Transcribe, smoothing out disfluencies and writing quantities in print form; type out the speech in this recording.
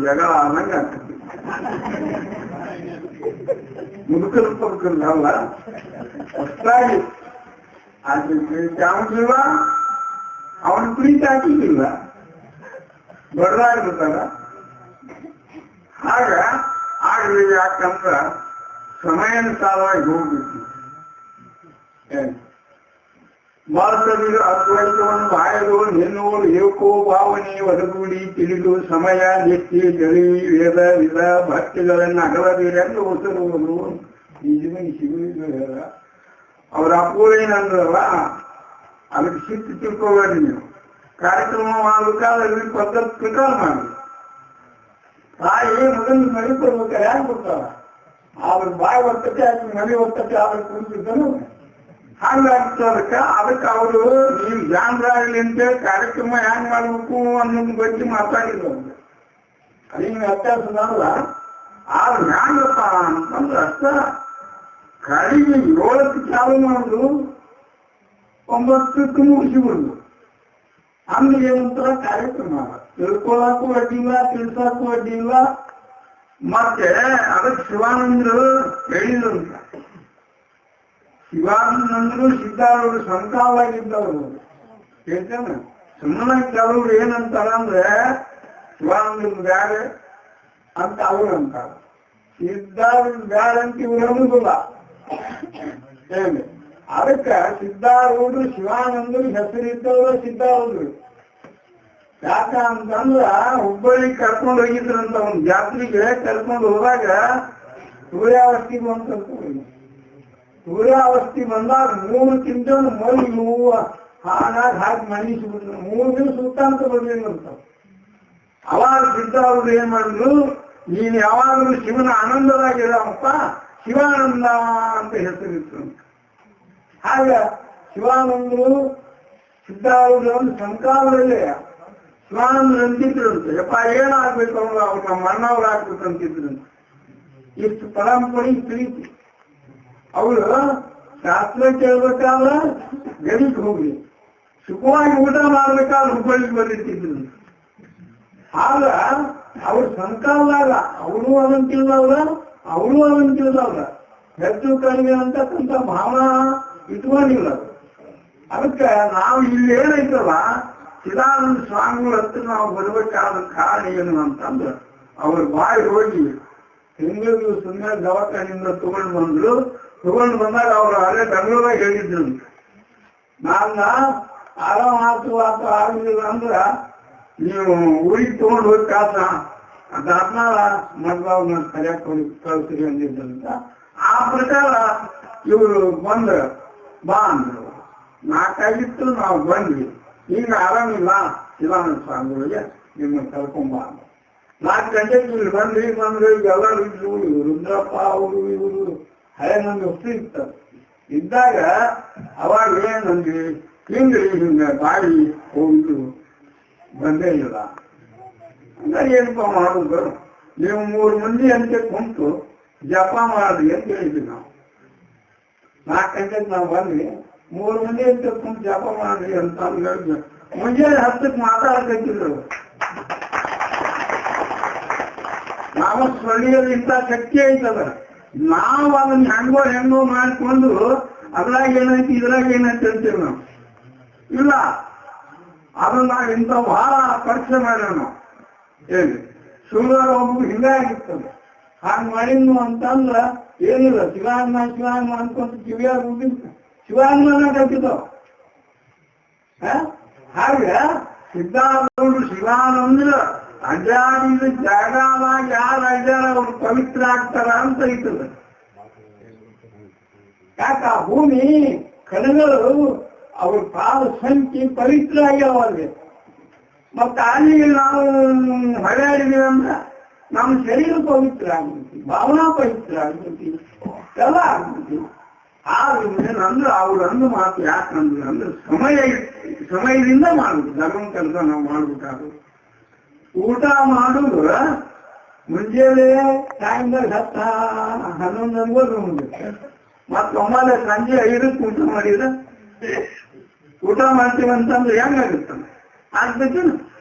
ಜಗಳ ಆದಂಗೆ ಆಗ್ತದೆ. ಮುದುಕರು ಪಕ್ಕಲ್ಲ ಹೊಸದಾಗಿ ಅದು ಪ್ರೀತಿ ಅವನಿಲ್ಲ, ಅವನ ಪ್ರೀತಿ ಹಾಕಿಲ್ಲ, ದೊಡ್ಡದಾಗಿರ್ತಾರ. ಆಗಲಿ ಯಾಕಂದ್ರ ಸಮಯಾನುಸಾರವಾಗಿ ಹೋಗ್ಬೇಕು. ಭಾರತದ ಅದ್ವೈತವನ್ನು ಆಯದವರು ಹೆಣ್ಣುಗಳು ಏಕೋ ಭಾವನೆ ಒದಗೂಡಿ ತಿಳಿದು ಸಮಯ ನಿತ್ಯ ಜಳಿ ವೇದ ವಿಧ ಭಕ್ತಿಗಳನ್ನು ಅಗಲಬೇರೆಂದು ಹೊಸರುವುದು ನಿಜವಾಗಿ ಶಿವನಿಗೆ ಹೇಳ. ಅವ್ರ ಅಪ್ಪೋಳೇನಂದ್ರಲ್ಲ, ಅದಕ್ಕೆ ಸಿಟ್ಟು ತಿಳ್ಕೋಬೇಡಿ ನೀವು. ಕಾರ್ಯಕ್ರಮ ಮಾಡ್ಬೇಕಾದ್ರೆ ಪದ್ಧತಿ ಪ್ರಕಾರ ಮಾಡಿ. ತಾಯಿ ಮೊದಲು ಮನೆ ಕೊಡ್ಬೇಕಾರೆ ಯಾಕೆ ಕೊಡ್ತಾರ? ಅವ್ರ ಬಾಯಿ ಒತ್ತಕ್ಕೆ ಆಕೆ ಮನೆ ಒತ್ತಕ್ಕೆ ಅವ್ರ ಕುಂತಿದ್ದನು ಹಂಗಾಗ್ತದಕ್ಕ. ಅದಕ್ಕೆ ಅವರು ನೀವು ಜಾನ್ರಾಗಲಿ ಅಂತೇಳಿ ಕಾರ್ಯಕ್ರಮ ಹೆಂಗ್ ಮಾಡ್ಬೇಕು ಅನ್ನೋದ್ ಬಗ್ಗೆ ಮಾತಾಡಿದ್ರು. ಹಿಂಗ ವ್ಯತ್ಯಾಸದಲ್ಲ. ಆದ್ರೆ ಹ್ಯಾಂಗಪ್ಪ ಅಂತಂದ್ರೆ ಅಷ್ಟ ಕಡಿಮೆ 7ಕ್ಕೆ ಚಾಲು ಮಾಡುದು, 9ಕ್ಕೆ ಮುಗಿಸಿಬಿಡುದು. ಹಂಗೆ ಏನಂತಾರ ಕಾರ್ಯಕ್ರಮ ತಿಳ್ಕೊಳಕ್ಕೂ ಅಡ್ಡಿಲ್ಲ, ತಿಳ್ಸಕ್ಕೂ ಅಡ್ಡಿಲ್ಲ. ಮತ್ತೆ ಅದಕ್ಕೆ ಶಿವಾನಂದರು ಹೇಳಿದ್ರಂತ. ಶಿವಾನಂದರು ಸಿದ್ಧಾರೂಢರು ಸಂಕಾಲಾಗಿದ್ದವರು ಹೇಳ್ತೇನೆ. ಸುಮ್ಮನೆ ಕೆಲವ್ರು ಏನಂತಾರ ಅಂದ್ರೆ ಶಿವಾನಂದ್ರ ಬ್ಯಾರೆ ಅಂತ ಅವ್ರು ಅಂತಾರ, ಸಿದ್ಧಾರೂಢ ಬ್ಯಾರೆ ಅಂತ ಇವ್ರು ಅನ್ನೋದಿಲ್ಲ. ಹೇಳಿ ಅದಕ್ಕೆ ಸಿದ್ಧಾರೂಢರು ಶಿವಾನಂದರು ಹೆಸರಿದ್ದವರು ಸಿದ್ಧಾರೂಢರು. ಯಾಕ ಅಂತಂದ್ರ ಹುಬ್ಬಳ್ಳಿಗೆ ಕರ್ಕೊಂಡು ಹೋಗಿದ್ರಂತ, ಒಂದು ಜಾತ್ರೆಗೆ ಕರ್ಕೊಂಡು ಹೋದಾಗ ಸೂರ್ಯಾವಸ್ಥಿ ಬಂತ. ಸೂರ್ಯಾವಸ್ಥಿ ಬಂದಾಗ 3 ತಿಂಗಳು ಮೈ ಹೂವು ಹಾಗಾಗಿ ಹಾಕಿ ಮಣ್ಣಿಸ್ಬಿಟ್ರು. 3 ದಿವಸ ಸುತ್ತಾಂತ ಬರ್ಲಿಲ್ಲಂತ. ಅವಾಗ ಸಿದ್ಧಾರೂಢರು ಏನ್ ಮಾಡಿದ್ರು, ನೀನು ಯಾವಾಗಲೂ ಶಿವನ ಆನಂದದಾಗಿರಪ್ಪ, ಶಿವಾನಂದ ಅಂತ ಹೆಸರಿತ್ತು. ಹಾಗ ಶಿವಾನಂದರು ಸಿದ್ಧಾರೂಢರು ಒಂದು ಸಂಕಾಲದಲ್ಲೇ ಶಿವಾನಂದರು ಅಂತಿದ್ರಂತೆ. ಯಪ್ಪ ಏನಾಗ್ಬೇಕು ಅವ್ರು, ಅವ್ರು ನಮ್ಮ ಅಣ್ಣವ್ರು ಆಗ್ಬೇಕು ಅಂತಿದ್ರಂತೆ. ಇಷ್ಟು ಪರಂಪರೆ ಪ್ರೀತಿ. ಅವರು ಶಾಸ್ತ್ರ ಕೇಳ್ಬೇಕಾದ್ರೆ ಗಡಿಗೆ ಹೋಗಿ ಸುಖವಾಗಿ ಊಟ ಮಾಡ್ಬೇಕಾದ್ರೆ ಹುಬ್ಬಳ್ಳಿಗೆ ಬಂದಿರ್ತಿದ್ರು. ಆಗ ಅವ್ರ ಸಂಕಾಲದಾಗ ಅವರು ಅದನ್ನು ತಿಳಿದವ್ರ, ಅವರು ಅದನ್ನು ತಿಳಿದವ್ರ. ಹೆಚ್ಚು ಕಡಿಮೆ ಅಂತಕ್ಕಂಥ ಭಾವನಾ ಇಟ್ಕೊಂಡಿಲ್ಲ. ಅದಕ್ಕೆ ನಾವು ಇಲ್ಲಿ ಏನೈತಲ್ಲ, ಚಿದಾನಂದ ಸ್ವಾಮಿಗಳ ಹತ್ರ ನಾವು ಬರ್ಬೇಕಾದ ಕಾರಣ ಏನು ಅಂತಂದ್ರೆ, ಅವ್ರ ಬಾಯಿ ಹೋಗಿ ತಿಂಗಳು ದಿವಸ ದವಾಖಾನೆಯಿಂದ ತಗೊಂಡು ಬಂದಾಗ ಅವ್ರು ಅಲ್ಲೇ ಬೆಂಗಳೂರಾಗ ಹೇಳಿದ್ರು, ನನ್ನ ಆರಾಮ ಆಗಲಿಲ್ಲ ಅಂದ್ರ ನೀವು ಊರಿಗೆ ತಗೊಂಡು ಹೋಗಿ ಕಾಸ ಅದಾದ್ಮೇಲ ಮದ್ವಾವ್ನ ಕರೆಯಕ್ ಹೋಗಿ ಕಳ್ಸಿರಿ ಅಂದಿದ್ರಂತ. ಆ ಪ್ರಕಾರ ಇವರು ಬಂದ್ರ ಬಾ ಅಂದ್ರು. 4 ಆಗಿತ್ತು, ನಾವು ಬಂದ್ವಿ. ಈಗ ಆರಾಮಿಲ್ಲ ಶಿವಾನಂದ ಸ್ವಾಮಿಗಳಿಗೆ ನಿಮ್ಮನ್ನ ಕರ್ಕೊಂಬ. 4 ಗಂಟೆಗೆ ಇಲ್ಲಿ ಬಂದ್ರೆ ಎಲ್ಲರೂ ಇದ್ರು. ರುದ್ರಪ್ಪ ಅವರು ಇವರು ಹಳೆ ನಮ್ಗೆ ಹೊಸ ಇರ್ತಾರೆ. ಇದ್ದಾಗ ಅವಾಗ ಏನಂದ್ವಿ, ಹಿಂಗ್ರಿ ಹಿಂಗ ಬಾಯಿ ಹೋಗಿದ್ರು ಬಂದೇ ಇಲ್ಲ. ಹಂಗಾಗಿ ಏನಪ್ಪ ಮಾಡುದು, ನೀವು 3 ಮಂದಿ ಅಂತ ಕುಂತು ಜಪ ಮಾಡ್ರಿ ಅಂತ ಹೇಳಿದ್ವಿ ನಾವು. 4 ಗಂಟೆಗೆ ನಾವು ಬಂದ್ವಿ, 3 ಮಂದಿ ಅಂತ ಕುಂತು ಜಪ ಮಾಡ್ರಿ ಅಂತ ಹೇಳಿದ್ವಿ. ಮುಂಜಾನೆ 10ಕ್ಕೆ ಮಾತಾಡಕತ್ತಿದ್ರು. ನಾವು ಸ್ವಳಿಯಲ್ಲಿ ಇಂಥ ಶಕ್ತಿ ಐತದ, ನಾವು ಅದನ್ನ ಹೆಂಗೋ ಮಾಡ್ಕೊಂಡು ಅದ್ರಾಗ ಏನೈತಿ ಇದ್ರಾಗ ಏನೈತಿ ಅಂತೀವಿ ನಾವು. ಇಲ್ಲ, ಅದನ್ನ ನಾವು ಇಂಥ ಬಹಳ ಪರೀಕ್ಷೆ ಮಾಡ್ಯಾವ ನಾವು. ಹೇಳಿ ಸುಳ್ಳು ಒಬ್ಬರು ಹಿಂಗಾಗಿರ್ತದೆ. ಹಾಗೆ ಮಾಡಿದ್ನು ಅಂತಂದ್ರ ಏನಿಲ್ಲ, ಶಿವಾನ್ನ ಅನ್ಕೊಂತ ಕಿವಿಯಾಗ ಹೋಗಿದ್ದು ಶಿವಾನ್ನ ಕಲ್ತಿದ್ದವ. ಹಾಗೆ ಸಿದ್ಧಾರೂಢರು ಶಿವಾನಂದ್ರ ಅಡ್ಡಾಡಿದ ಜಾಗದಾಗ ಯಾರು ಅಡ್ಡಾಡ ಅವ್ರು ಪವಿತ್ರ ಆಗ್ತಾರ ಅಂತ ಇರ್ತದೆ. ಯಾಕ ಆ ಭೂಮಿ ಕಣಗಳು ಅವ್ರ ಪಾದ ಸಂಖ್ಯೆ ಪವಿತ್ರ ಆಗ್ಯಾವ ಅಲ್ಲಿ. ಮತ್ತೆ ಅಲ್ಲಿಗೆ ನಾವು ಹೊಳೆಯಾಡಿದೀವಿ ಅಂದ್ರೆ ನಮ್ಮ ಶರೀರ ಪವಿತ್ರ ಆಗ್ಬಿಡ್ತೀವಿ, ಭಾವನಾ ಪವಿತ್ರ ಆಗ್ಬಿಡ್ತೀವಿ, ಎಲ್ಲ ಆಗ್ಬಿಡ್ತೀವಿ. ಆದ್ರೆ ಅಂದ್ರೆ ಅವ್ರಂದು ಮಾತು ಯಾಕಂದ್ರೆ ಅಂದ್ರೆ ಸಮಯದಿಂದ ಮಾಡ್ಬೇಕು. ಧರ್ಮ ಕೆಲಸ ನಾವು ಮಾಡ್ಬೇಕಾದ್ರು ಊಟ ಮಾಡುದು ಮುಂಜಾನೆ ಸಾಯಂಕಾಲ 10-11 ಮುಂದೆ, ಮತ್ತ ಒಮ್ಮೆ ಸಂಜೆ 5ಕ್ಕೆ ಊಟ ಮಾಡಿದ್ರೆ ಊಟ ಮಾಡ್ತೀವಿ ಅಂತಂದ್ರೆ ಹೆಂಗಾಗುತ್ತೆ ಆಗ್ಬೇಕು.